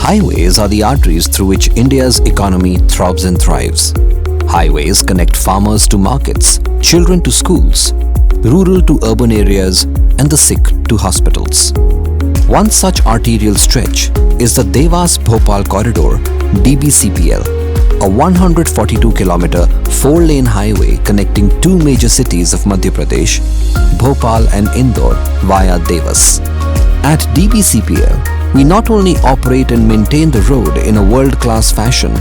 Highways are the arteries through which India's economy throbs and thrives. Highways connect farmers to markets, children to schools, rural to urban areas, and the sick to hospitals. One such arterial stretch is the Devas-Bhopal Corridor (DBCPL), a 142-kilometer 4-lane highway connecting two major cities of Madhya Pradesh, Bhopal and Indore via Devas. At DBCPL, we not only operate and maintain the road in a world-class fashion,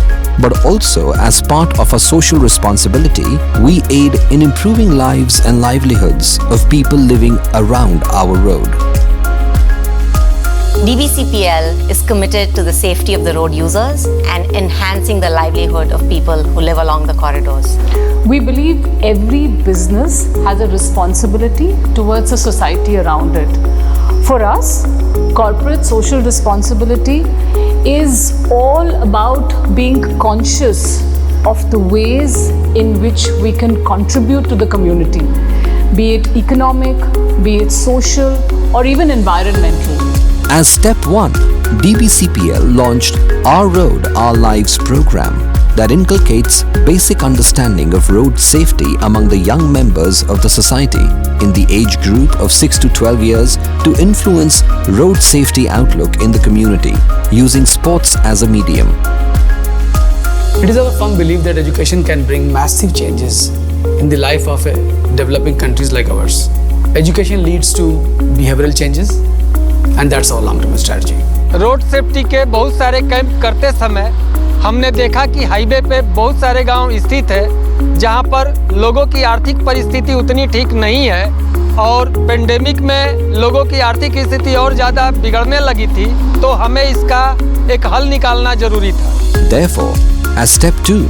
but also as part of our social responsibility, we aid in improving lives and livelihoods of people living around our road. DBCPL is committed to the safety of the road users and enhancing the livelihood of people who live along the corridors. We believe every business has a responsibility towards the society around it. For us, corporate social responsibility is all about being conscious of the ways in which we can contribute to the community, be it economic, be it social, or even environmental. As step 1, DBCPL launched Our Road, Our Lives program that inculcates basic understanding of road safety among the young members of the society in the age group of 6 to 12 years to influence road safety outlook in the community using sports as a medium. It is our firm belief that education can bring massive changes in the life of developing countries like ours. Education leads to behavioral changes, and that's our long-term strategy. Road safety के बहुत सारे camp करते समय हमने देखा कि highway पे बहुत सारे गांव स्थित है जहां पर लोगों की आर्थिक परिस्थिति उतनी ठीक नहीं है और पेंडेमिक में लोगों की आर्थिक स्थिति और ज़्यादा बिगड़ने लगी थी, तो हमें इसका एक हल निकालना जरूरी था। Therefore, as step 2,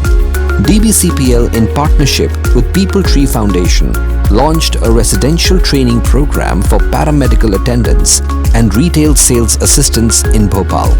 DBCPL in partnership with People Tree Foundation launched a residential training program for paramedical attendants and retail sales assistants in Bhopal.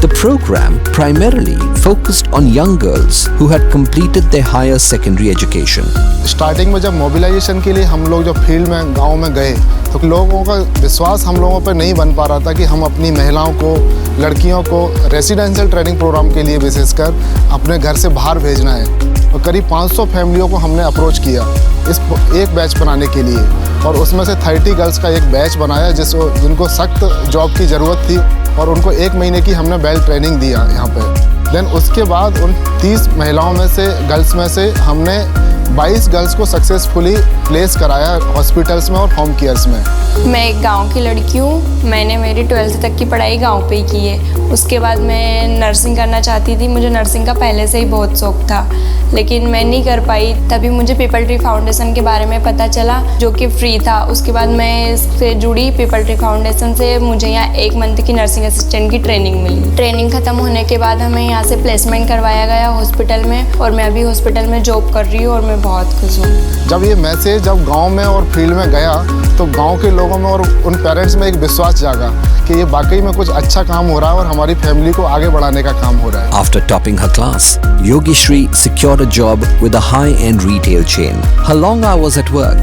The program primarily focused on young girls who had completed their higher secondary education. Starting में जब mobilisation के लिए हम लोग जब field में गांव में गए तो लोगों का विश्वास हम लोगों पर नहीं बन पा रहा था कि हम अपनी महिलाओं को, लड़कियों को रेसिडेंशियल ट्रेनिंग प्रोग्राम के लिए विशेषकर अपने घर से बाहर भेजना है। और करीब 500 फैमिलियों को हमने अप्रोच किया इस एक बैच बनाने के लिए, और उसमें से 30 गर्ल्स का एक बैच बनाया जिनको सख्त जॉब की ज़रूरत थी, और उनको 1 महीने की हमने बेल ट्रेनिंग दिया यहाँ पे। देन उसके बाद उन 30 महिलाओं में से, गर्ल्स में से हमने 22 गर्ल्स को सक्सेसफुली प्लेस कराया हॉस्पिटल्स में और होम केयर्स में। मैं एक गांव की लड़की हूँ। मैंने मेरी 12th तक की पढ़ाई गांव पे ही की है। उसके बाद मैं नर्सिंग करना चाहती थी। मुझे नर्सिंग का पहले से ही बहुत शौक था, लेकिन मैं नहीं कर पाई। तभी मुझे पीपल ट्री फाउंडेशन के बारे में पता चला, जो कि फ्री था। उसके बाद मैं इससे जुड़ी पीपल ट्री फाउंडेशन से। मुझे यहाँ 1 मंथ की नर्सिंग असिस्टेंट की ट्रेनिंग मिली। ट्रेनिंग ख़त्म होने के बाद हमें यहाँ से प्लेसमेंट करवाया गया हॉस्पिटल में, और मैं अभी हॉस्पिटल में जॉब कर रही हूँ और मैं बहुत खुश हूँ। जब ये मैसेज जब गांव में और फील्ड में गया तो गांव के लोगों में और उन पेरेंट्स में एक विश्वास जागा कि ये वाकई में कुछ अच्छा काम हो रहा है और हमारी फैमिली को आगे बढ़ाने का काम हो रहा है। After topping her class, Yogeshri secured a job with a high-end retail chain. Her long hours at work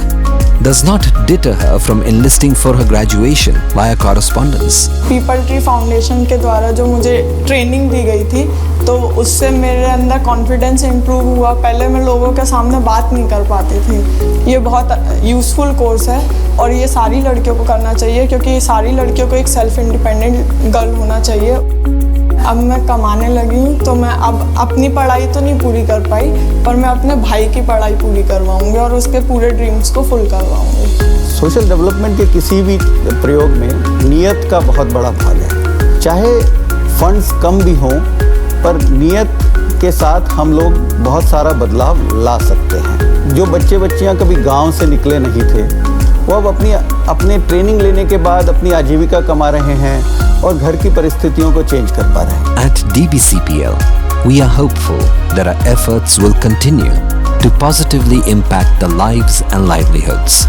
does not deter her from enlisting for her graduation via correspondence. People tree foundation के द्वारा जो मुझे training दी गई थी, तो उससे मेरे अंदर कॉन्फिडेंस इम्प्रूव हुआ। पहले मैं लोगों के सामने बात नहीं कर पाती थी। ये बहुत यूज़फुल कोर्स है और ये सारी लड़कियों को करना चाहिए, क्योंकि सारी लड़कियों को एक सेल्फ इंडिपेंडेंट गर्ल होना चाहिए। अब मैं कमाने लगी हूँ, तो मैं अब अपनी पढ़ाई तो नहीं पूरी कर पाई, पर मैं अपने भाई की पढ़ाई पूरी करवाऊँगी और उसके पूरे ड्रीम्स को फुल करवाऊँगी। सोशल डेवलपमेंट के किसी भी प्रयोग में नियत का बहुत बड़ा भाग है। चाहे फंड्स कम भी हों, पर नियत के साथ हम लोग बहुत सारा बदलाव ला सकते हैं। जो बच्चे बच्चियां कभी गांव से निकले नहीं थे, वो अब अपने ट्रेनिंग लेने के बाद अपनी आजीविका कमा रहे हैं और घर की परिस्थितियों को चेंज कर पा रहे हैं। At DBCPL, we are hopeful that our efforts will continue to positively impact the lives and livelihoods